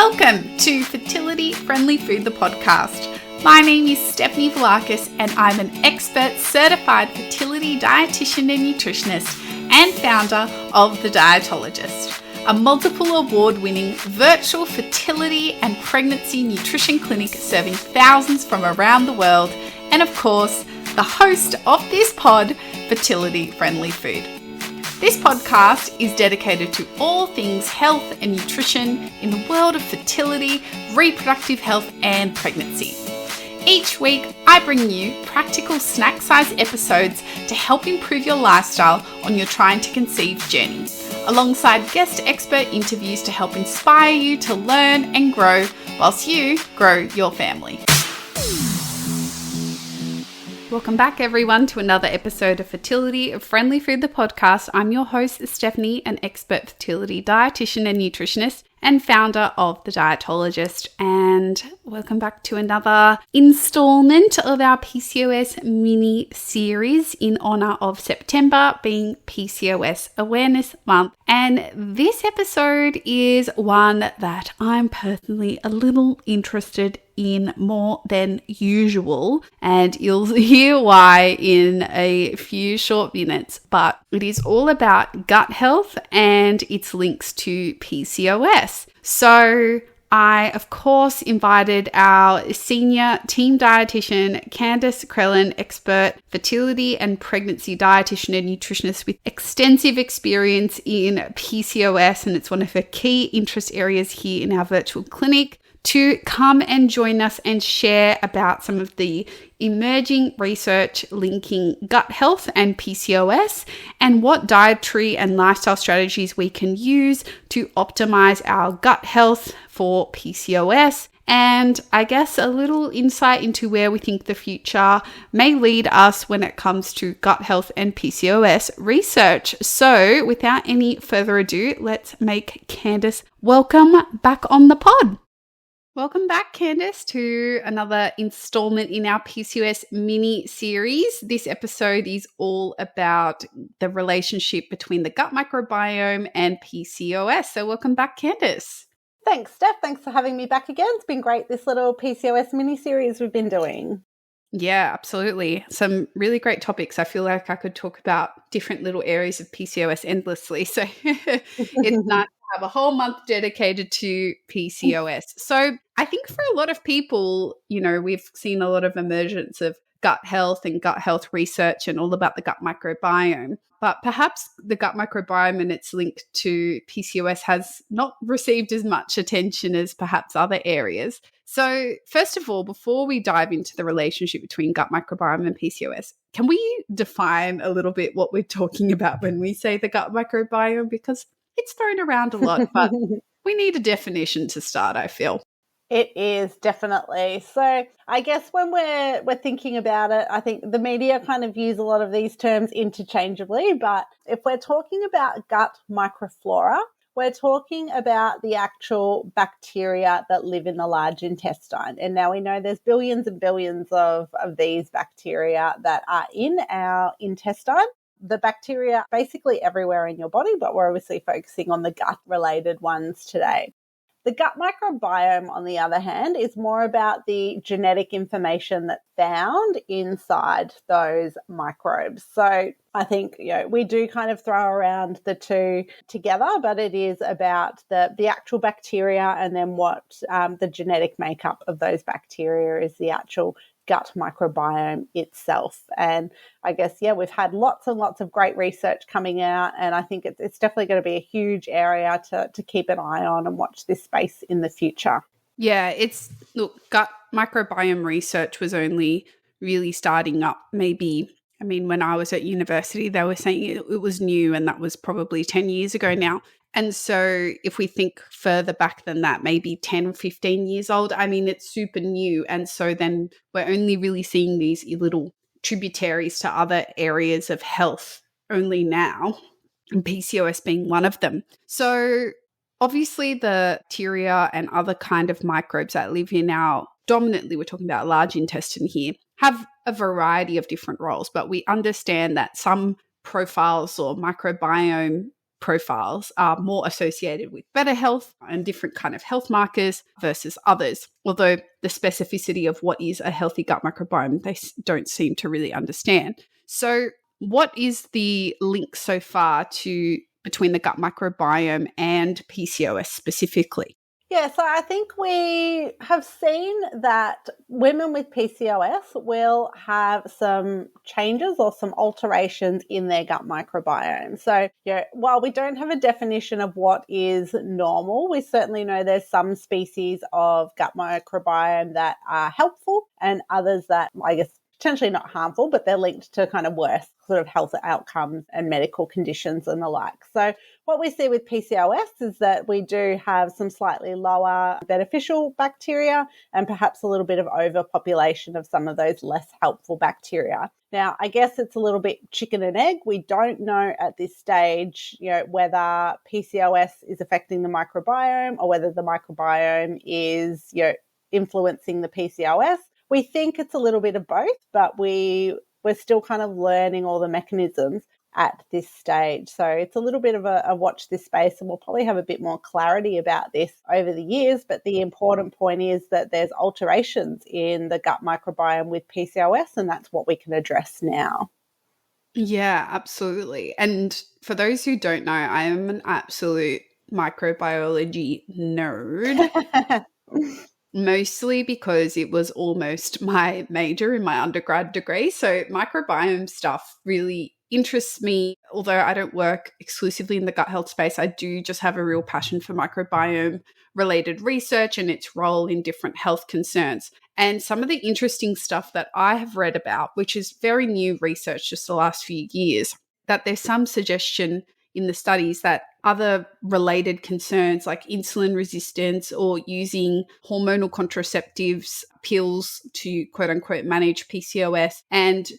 Welcome to Fertility Friendly Food, the podcast. My name is Stephanie Vlakis and I'm an expert certified fertility dietitian and nutritionist and founder of The Dietologist, a multiple award-winning virtual fertility and pregnancy nutrition clinic serving thousands from around the world, and of course, the host of this pod, Fertility Friendly Food. This podcast is dedicated to all things health and nutrition in the world of fertility, reproductive health, and pregnancy. Each week, I bring you practical snack-sized episodes to help improve your lifestyle on your trying to conceive journey, alongside guest expert interviews to help inspire you to learn and grow whilst you grow your family. Welcome back, everyone, to another episode of Fertility Friendly Food, the podcast. I'm your host, Stephanie, an expert fertility dietitian and nutritionist and founder of The Dietologist. And welcome back to another installment of our PCOS mini series in honor of September being PCOS Awareness Month. And this episode is one that I'm personally a little interested in more than usual, and you'll hear why in a few short minutes, but it is all about gut health and its links to PCOS. So I, of course, invited our senior team dietitian, Candice Crellin, expert fertility and pregnancy dietitian and nutritionist with extensive experience in PCOS, and it's one of her key interest areas here in our virtual clinic, to come and join us and share about some of the emerging research linking gut health and PCOS and what dietary and lifestyle strategies we can use to optimize our gut health for PCOS. And I guess a little insight into where we think the future may lead us when it comes to gut health and PCOS research. So without any further ado, let's make Candice welcome back on the pod. Welcome back, Candice, to another installment in our PCOS mini series. This episode is all about the relationship between the gut microbiome and PCOS. So welcome back, Candice. Thanks, Steph. Thanks for having me back again. It's been great, this little PCOS mini series we've been doing. Yeah, absolutely. Some really great topics. I feel like I could talk about different little areas of PCOS endlessly. So it's nice to have a whole month dedicated to PCOS. So I think for a lot of people, you know, we've seen a lot of emergence of gut health and gut health research and all about the gut microbiome. But perhaps the gut microbiome and its link to PCOS has not received as much attention as perhaps other areas. So first of all, before we dive into the relationship between gut microbiome and PCOS, can we define a little bit what we're talking about when we say the gut microbiome? Because it's thrown around a lot, but we need a definition to start, I feel. It is, definitely. So I guess when we're thinking about it, I think the media kind of use a lot of these terms interchangeably, but if we're talking about gut microflora, we're talking about the actual bacteria that live in the large intestine. And now we know there's billions and billions of these bacteria that are in our intestine. The bacteria basically everywhere in your body, but we're obviously focusing on the gut-related ones today. The gut microbiome, on the other hand, is more about the genetic information that's found inside those microbes. So I think, you know, we do kind of throw around the two together, but it is about the actual bacteria, and then what the genetic makeup of those bacteria is the actual gut microbiome itself. And I guess, yeah, we've had lots and lots of great research coming out, and I think it's definitely going to be a huge area to keep an eye on and watch this space in the future. Yeah, gut microbiome research was only really starting up maybe, when I was at university, they were saying it was new, and that was probably 10 years ago now. And so if we think further back than that, maybe 10, 15 years old, it's super new. And so then we're only really seeing these little tributaries to other areas of health only now, and PCOS being one of them. So obviously the bacteria and other kind of microbes that live in our, dominantly we're talking about large intestine here, have a variety of different roles, but we understand that some profiles or microbiome profiles are more associated with better health and different kind of health markers versus others. Although the specificity of what is a healthy gut microbiome, they don't seem to really understand. So what is the link so far between the gut microbiome and PCOS specifically? Yeah, so I think we have seen that women with PCOS will have some changes or some alterations in their gut microbiome. So, while we don't have a definition of what is normal, we certainly know there's some species of gut microbiome that are helpful and others that, I guess, potentially not harmful, but they're linked to kind of worse sort of health outcomes and medical conditions and the like. So what we see with PCOS is that we do have some slightly lower beneficial bacteria and perhaps a little bit of overpopulation of some of those less helpful bacteria. Now, I guess it's a little bit chicken and egg. We don't know at this stage, whether PCOS is affecting the microbiome or whether the microbiome is, influencing the PCOS. We think it's a little bit of both, but we're still kind of learning all the mechanisms at this stage. So it's a little bit of a watch this space, and we'll probably have a bit more clarity about this over the years. But the important point is that there's alterations in the gut microbiome with PCOS, and that's what we can address now. Yeah, absolutely. And for those who don't know, I am an absolute microbiology nerd. Mostly because it was almost my major in my undergrad degree. So microbiome stuff really interests me. Although I don't work exclusively in the gut health space, I do just have a real passion for microbiome related research and its role in different health concerns. And some of the interesting stuff that I have read about, which is very new research just the last few years, that there's some suggestion in the studies that other related concerns like insulin resistance or using hormonal contraceptives, pills to quote unquote manage PCOS, and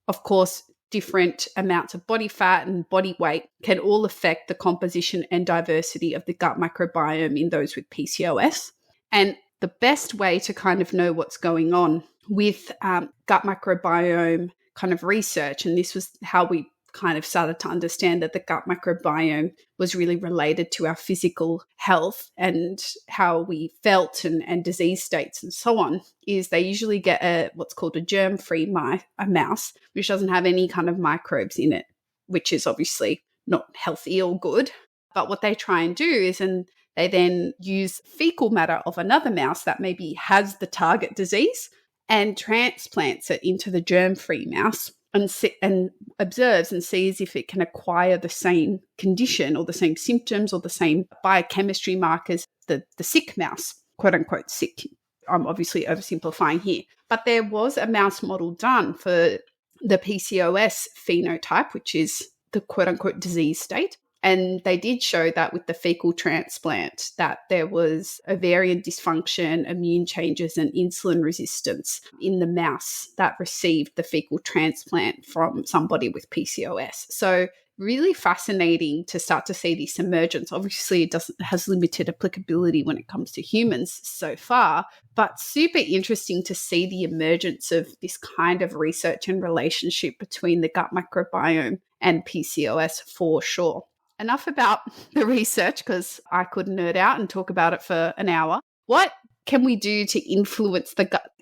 of course, different amounts of body fat and body weight can all affect the composition and diversity of the gut microbiome in those with PCOS. And the best way to kind of know what's going on with gut microbiome kind of research, and this was how we kind of started to understand that the gut microbiome was really related to our physical health and how we felt and disease states and so on, is they usually get what's called a germ-free a mouse, which doesn't have any kind of microbes in it, which is obviously not healthy or good. But what they try and do is, and they then use fecal matter of another mouse that maybe has the target disease and transplants it into the germ-free mouse and observes and sees if it can acquire the same condition or the same symptoms or the same biochemistry markers, the sick mouse, quote unquote sick. I'm obviously oversimplifying here. But there was a mouse model done for the PCOS phenotype, which is the quote unquote disease state. And they did show that with the fecal transplant that there was ovarian dysfunction, immune changes, and insulin resistance in the mouse that received the fecal transplant from somebody with PCOS. So really fascinating to start to see this emergence. Obviously, it has limited applicability when it comes to humans so far, but super interesting to see the emergence of this kind of research and relationship between the gut microbiome and PCOS for sure. Enough about the research, because I could nerd out and talk about it for an hour. What can we do to influence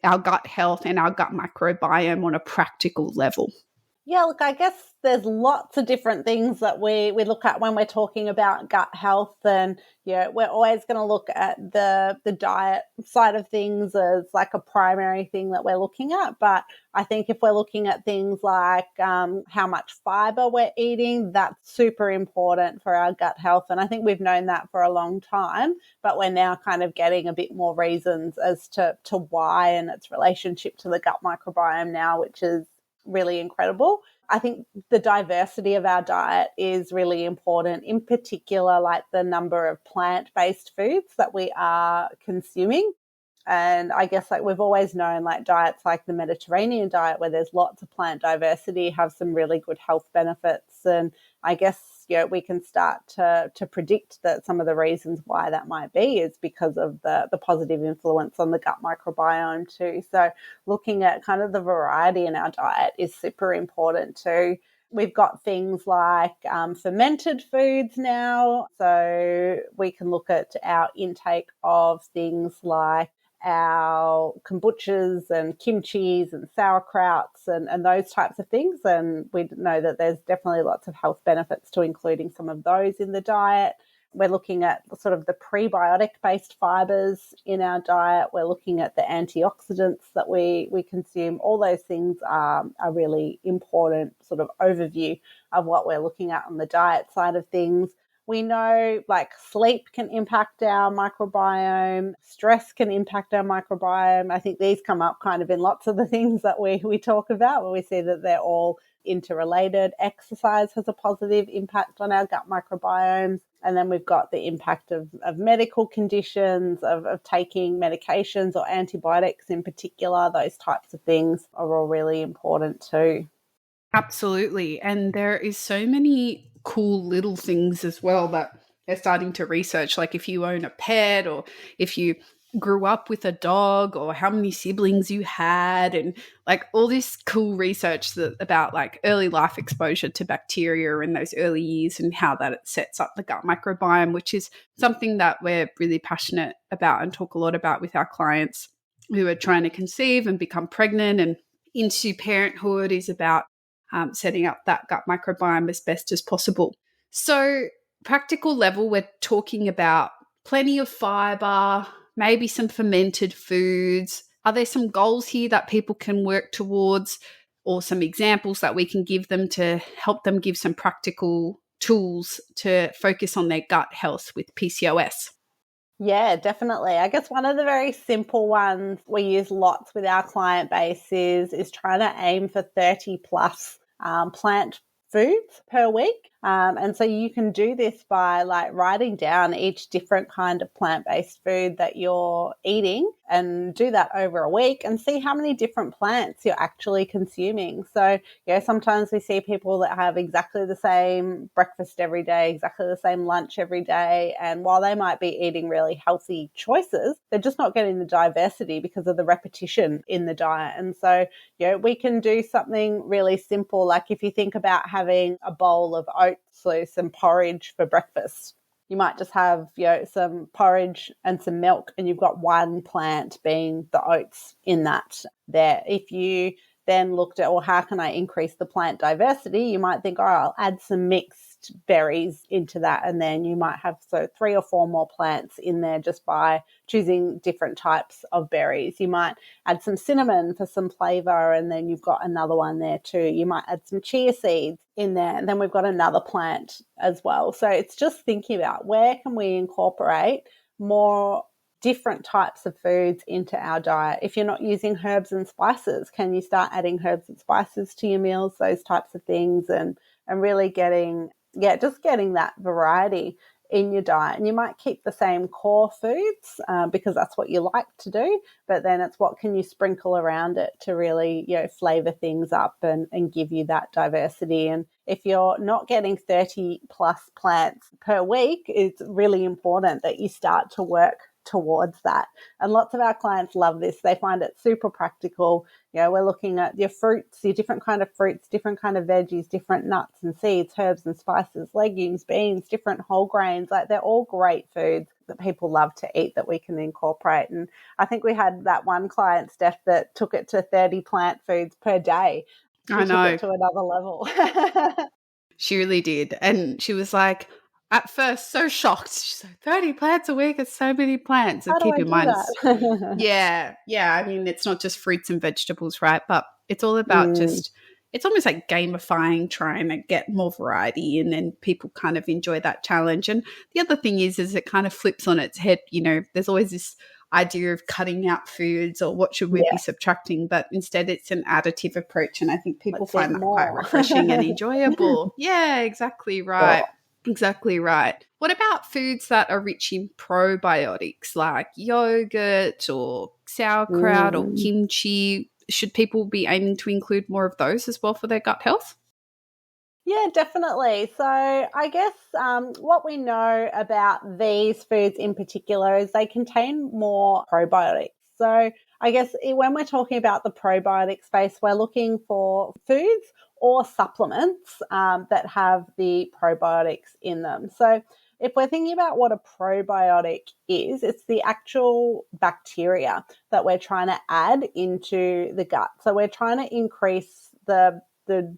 our gut health and our gut microbiome on a practical level? Yeah, look, I guess there's lots of different things that we look at when we're talking about gut health. And, we're always going to look at the diet side of things as like a primary thing that we're looking at. But I think if we're looking at things like how much fiber we're eating, that's super important for our gut health. And I think we've known that for a long time, but we're now kind of getting a bit more reasons as to why and its relationship to the gut microbiome now, which is really incredible. I think the diversity of our diet is really important, in particular, like the number of plant-based foods that we are consuming. And I guess like we've always known like diets like the Mediterranean diet, where there's lots of plant diversity, have some really good health benefits. And I guess, we can start to predict that some of the reasons why that might be is because of the positive influence on the gut microbiome too. So looking at kind of the variety in our diet is super important too. We've got things like fermented foods now. So we can look at our intake of things like our kombuchas and kimchis and sauerkrauts and those types of things. And we know that there's definitely lots of health benefits to including some of those in the diet. We're looking at sort of the prebiotic-based fibers in our diet. We're looking at the antioxidants that we consume. All those things are a really important sort of overview of what we're looking at on the diet side of things. We know like sleep can impact our microbiome, stress can impact our microbiome. I think these come up kind of in lots of the things that we talk about, where we see that they're all interrelated. Exercise has a positive impact on our gut microbiomes. And then we've got the impact of medical conditions, of taking medications or antibiotics in particular. Those types of things are all really important too. Absolutely. And there is so many cool little things as well that they're starting to research, like if you own a pet or if you grew up with a dog or how many siblings you had, and like all this cool research about like early life exposure to bacteria in those early years and how that it sets up the gut microbiome, which is something that we're really passionate about and talk a lot about with our clients who are trying to conceive and become pregnant and into parenthood, is about setting up that gut microbiome as best as possible. So practical level, we're talking about plenty of fiber, maybe some fermented foods. Are there some goals here that people can work towards, or some examples that we can give them to help them give some practical tools to focus on their gut health with PCOS? Yeah, definitely. I guess one of the very simple ones we use lots with our client base is trying to aim for 30 plus plant foods per week. And so you can do this by like writing down each different kind of plant-based food that you're eating, and do that over a week and see how many different plants you're actually consuming. So, sometimes we see people that have exactly the same breakfast every day, exactly the same lunch every day. And while they might be eating really healthy choices, they're just not getting the diversity because of the repetition in the diet. And so, we can do something really simple. Like if you think about having a bowl of oats, so some porridge for breakfast, you might just have, some porridge and some milk, and you've got one plant being the oats in that there. If you then looked at, well, how can I increase the plant diversity? You might think, I'll add some mixed berries into that. And then you might have 3 or 4 more plants in there just by choosing different types of berries. You might add some cinnamon for some flavor, and then you've got another one there too. You might add some chia seeds in there, and then we've got another plant as well. So it's just thinking about where can we incorporate more different types of foods into our diet. If you're not using herbs and spices, can you start adding herbs and spices to your meals, those types of things, and really getting that variety in your diet. And you might keep the same core foods because that's what you like to do, but then it's what can you sprinkle around it to really, flavor things up and give you that diversity. And if you're not getting 30 plus plants per week, it's really important that you start to work towards that. And lots of our clients love this. They find it super practical. We're looking at your fruits, your different kind of fruits, different kind of veggies, different nuts and seeds, herbs and spices, legumes, beans, different whole grains. Like, they're all great foods that people love to eat that we can incorporate. And I think we had that one client, Steph, that took it to 30 plant foods per day. I know. Took it to another level. She really did. And she was like, at first, so shocked. She's like, 30 plants a week, it's so many plants. And keep in mind, yeah. I mean, it's not just fruits and vegetables, right? But it's all about just, it's almost like gamifying, trying to get more variety, and then people kind of enjoy that challenge. And the other thing is it kind of flips on its head. There's always this idea of cutting out foods or what should we be subtracting, but instead it's an additive approach. And I think people find that quite refreshing and enjoyable. Yeah, exactly right. Exactly right. What about foods that are rich in probiotics like yogurt or sauerkraut or kimchi? Should people be aiming to include more of those as well for their gut health? Yeah, definitely. So I guess what we know about these foods in particular is they contain more probiotics. So I guess when we're talking about the probiotic space, we're looking for foods or supplements that have the probiotics in them. So if we're thinking about what a probiotic is, it's the actual bacteria that we're trying to add into the gut. So we're trying to increase the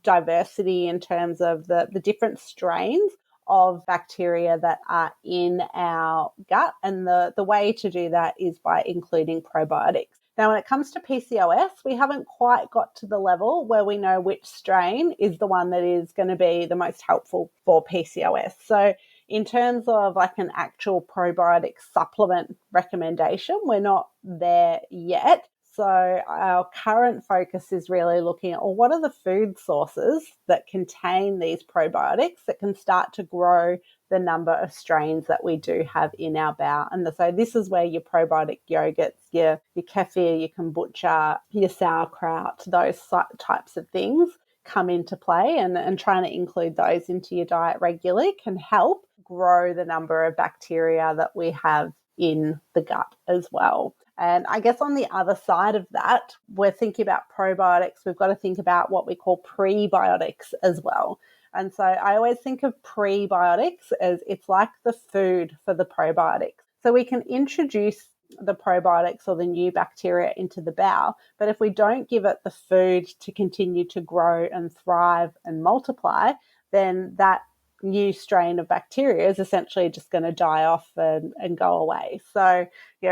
diversity in terms of the different strains of bacteria that are in our gut. And the way to do that is by including probiotics. Now, when it comes to PCOS, we haven't quite got to the level where we know which strain is the one that is going to be the most helpful for PCOS. So in terms of like an actual probiotic supplement recommendation, we're not there yet. So our current focus is really looking at, well, what are the food sources that contain these probiotics that can start to grow the number of strains that we do have in our bowel. And so this is where your probiotic yogurts, your kefir, your kombucha, your sauerkraut, those types of things come into play, and trying to include those into your diet regularly can help grow the number of bacteria that we have in the gut as well. And I guess on the other side of that, we're thinking about probiotics. We've got to think about what we call prebiotics as well. And so I always think of prebiotics as it's like the food for the probiotics. So we can introduce the probiotics or the new bacteria into the bowel, but if we don't give it the food to continue to grow and thrive and multiply, then that new strain of bacteria is essentially just going to die off and go away. So,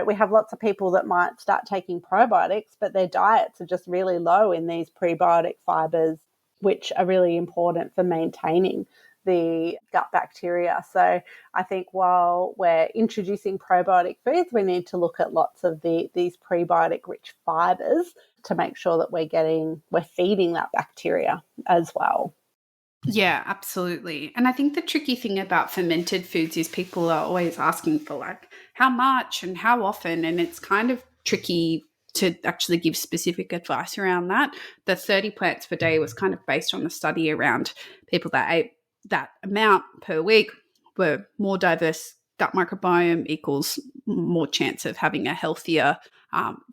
we have lots of people that might start taking probiotics, but their diets are just really low in these prebiotic fibers, which are really important for maintaining the gut bacteria. So I think while we're introducing probiotic foods, we need to look at lots of these prebiotic rich fibers to make sure that we're feeding that bacteria as well. Yeah, absolutely. And I think the tricky thing about fermented foods is people are always asking for like how much and how often, and it's kind of tricky to actually give specific advice around that. The 30 plants per day was kind of based on a study around people that ate that amount per week were more diverse gut microbiome equals more chance of having a healthier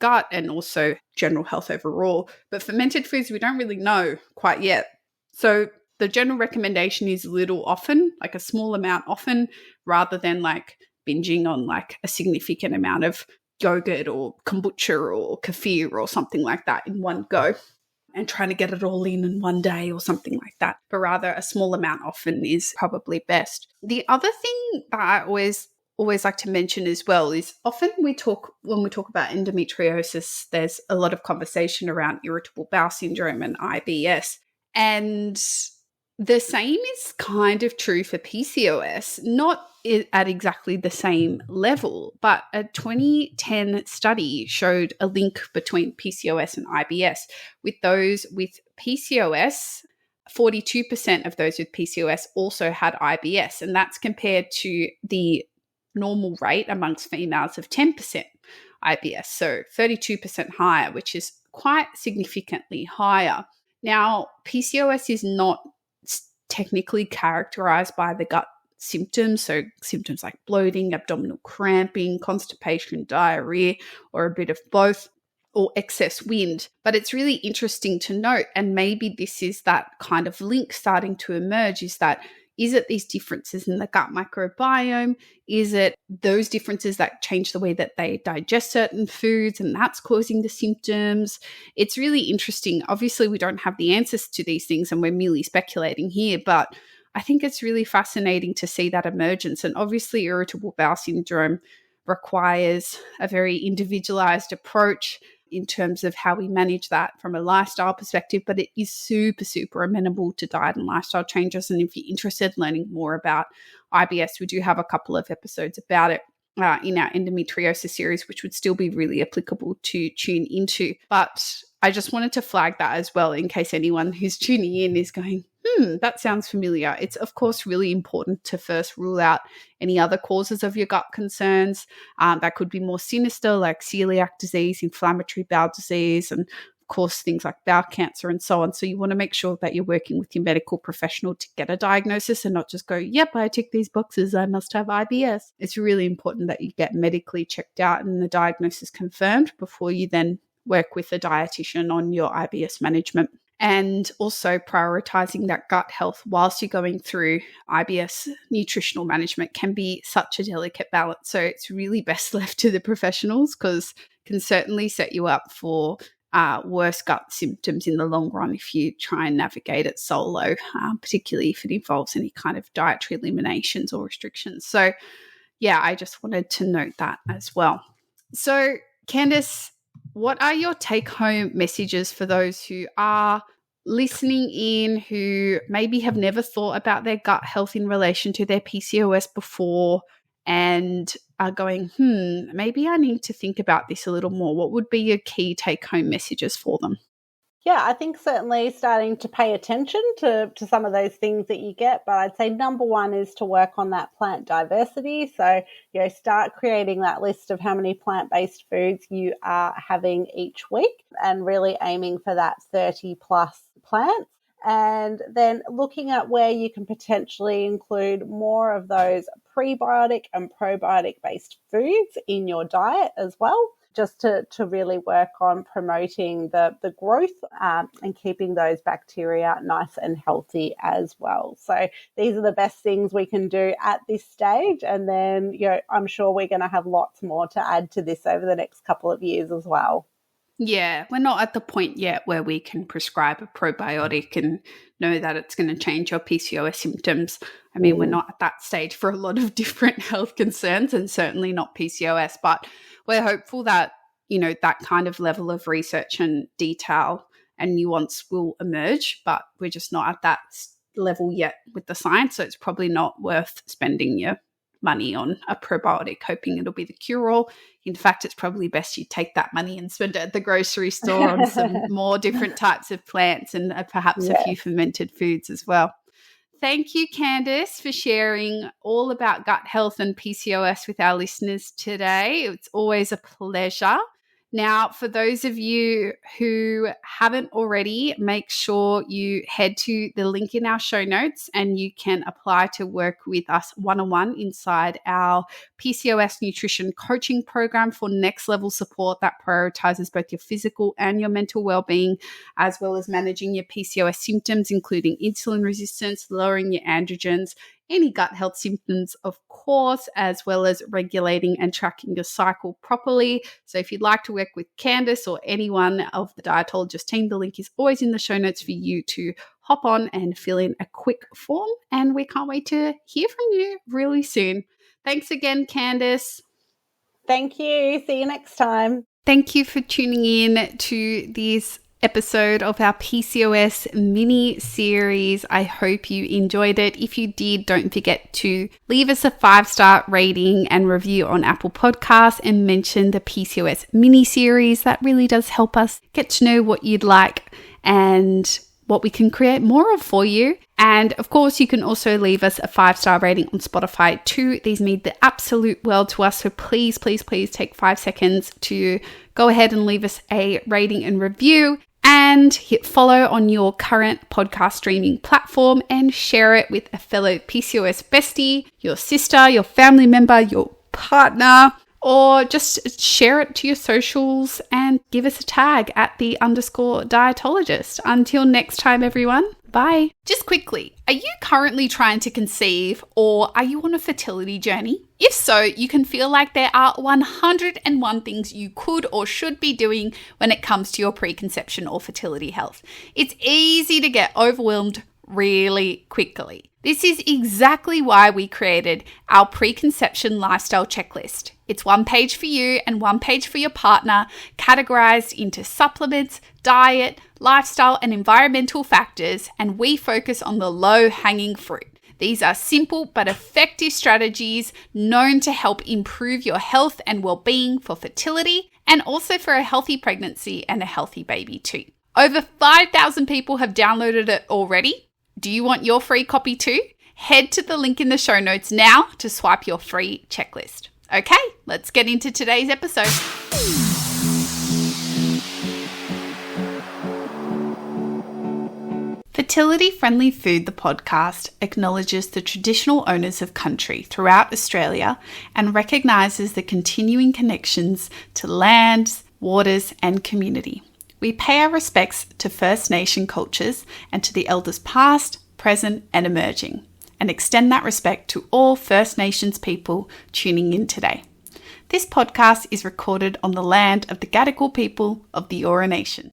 gut and also general health overall. But fermented foods, we don't really know quite yet. So the general recommendation is little often, like a small amount often, rather than like binging on like a significant amount of yogurt or kombucha or kefir or something like that in one go and trying to get it all in one day or something like that. But rather a small amount often is probably best. The other thing that I always like to mention as well is often when we talk about endometriosis, there's a lot of conversation around irritable bowel syndrome and IBS. And the same is kind of true for PCOS, not at exactly the same level, but a 2010 study showed a link between PCOS and IBS. With those with PCOS, 42% of those with PCOS also had IBS, and that's compared to the normal rate amongst females of 10% IBS, so 32% higher, which is quite significantly higher. Now, PCOS is not technically characterized by the gut symptoms, so symptoms like bloating, abdominal cramping, constipation, diarrhea, or a bit of both, or excess wind. But it's really interesting to note, and maybe this is that kind of link starting to emerge, is it these differences in the gut microbiome? Is it those differences that change the way that they digest certain foods and that's causing the symptoms? It's really interesting. Obviously, we don't have the answers to these things and we're merely speculating here, but I think it's really fascinating to see that emergence. And obviously, irritable bowel syndrome requires a very individualized approach in terms of how we manage that from a lifestyle perspective, but it is super, super amenable to diet and lifestyle changes. And if you're interested in learning more about IBS, we do have a couple of episodes about it in our endometriosis series, which would still be really applicable to tune into. But I just wanted to flag that as well in case anyone who's tuning in is going, that sounds familiar. It's, of course, really important to first rule out any other causes of your gut concerns that could be more sinister, like celiac disease, inflammatory bowel disease, and of course, things like bowel cancer and so on. So you want to make sure that you're working with your medical professional to get a diagnosis and not just go, yep, I tick these boxes, I must have IBS. It's really important that you get medically checked out and the diagnosis confirmed before you then work with a dietitian on your IBS management. and also prioritizing that gut health whilst you're going through IBS nutritional management can be such a delicate balance. So it's really best left to the professionals, because it can certainly set you up for worse gut symptoms in the long run if you try and navigate it solo, particularly if it involves any kind of dietary eliminations or restrictions. So yeah, I just wanted to note that as well. So Candice, what are your take-home messages for those who are listening in, who maybe have never thought about their gut health in relation to their PCOS before and are going, maybe I need to think about this a little more? What would be your key take-home messages for them? Yeah, I think certainly starting to pay attention to some of those things that you get. But I'd say number one is to work on that plant diversity. So, start creating that list of how many plant-based foods you are having each week and really aiming for that 30 plus plants. And then looking at where you can potentially include more of those prebiotic and probiotic-based foods in your diet as well, just to really work on promoting the growth and keeping those bacteria nice and healthy as well. So these are the best things we can do at this stage. And then, I'm sure we're going to have lots more to add to this over the next couple of years as well. Yeah, we're not at the point yet where we can prescribe a probiotic and know that it's going to change your PCOS symptoms. I mean, we're not at that stage for a lot of different health concerns, and certainly not PCOS, but we're hopeful that, that kind of level of research and detail and nuance will emerge, but we're just not at that level yet with the science. So it's probably not worth spending your money on a probiotic hoping it'll be the cure-all. In fact, it's probably best you take that money and spend it at the grocery store on some more different types of plants and perhaps a few fermented foods as well. Thank you, Candice, for sharing all about gut health and PCOS with our listeners today. It's always a pleasure. Now, for those of you who haven't already, make sure you head to the link in our show notes and you can apply to work with us one-on-one inside our PCOS nutrition coaching program for next level support that prioritizes both your physical and your mental well-being, as well as managing your PCOS symptoms, including insulin resistance, lowering your androgens, any gut health symptoms, of course, as well as regulating and tracking your cycle properly. So if you'd like to work with Candice or anyone of the dietologist team, the link is always in the show notes for you to hop on and fill in a quick form. And we can't wait to hear from you really soon. Thanks again, Candice. Thank you. See you next time. Thank you for tuning in to this episode of our PCOS mini series. I hope you enjoyed it. If you did, don't forget to leave us a 5-star rating and review on Apple Podcasts and mention the PCOS mini series. That really does help us get to know what you'd like and what we can create more of for you. And of course, you can also leave us a 5-star rating on Spotify too. These mean the absolute world to us. So please, please, please take 5 seconds to go ahead and leave us a rating and review, and hit follow on your current podcast streaming platform and share it with a fellow PCOS bestie, your sister, your family member, your partner, or just share it to your socials and give us a tag at @the_dietologist. Until next time, everyone. Bye. Just quickly, are you currently trying to conceive, or are you on a fertility journey? If so, you can feel like there are 101 things you could or should be doing when it comes to your preconception or fertility health. It's easy to get overwhelmed really quickly. This is exactly why we created our preconception lifestyle checklist. It's 1 page for you and 1 page for your partner, categorized into supplements, diet, lifestyle, and environmental factors, and we focus on the low-hanging fruit. These are simple but effective strategies known to help improve your health and well-being for fertility and also for a healthy pregnancy and a healthy baby too. Over 5,000 people have downloaded it already. Do you want your free copy too? Head to the link in the show notes now to swipe your free checklist. Okay, let's get into today's episode. Fertility Friendly Food, the podcast, acknowledges the traditional owners of country throughout Australia and recognises the continuing connections to lands, waters, and community. we pay our respects to First Nation cultures and to the elders past, present and emerging, and extend that respect to all First Nations people tuning in today. This podcast is recorded on the land of the Gadigal people of the Eora Nation.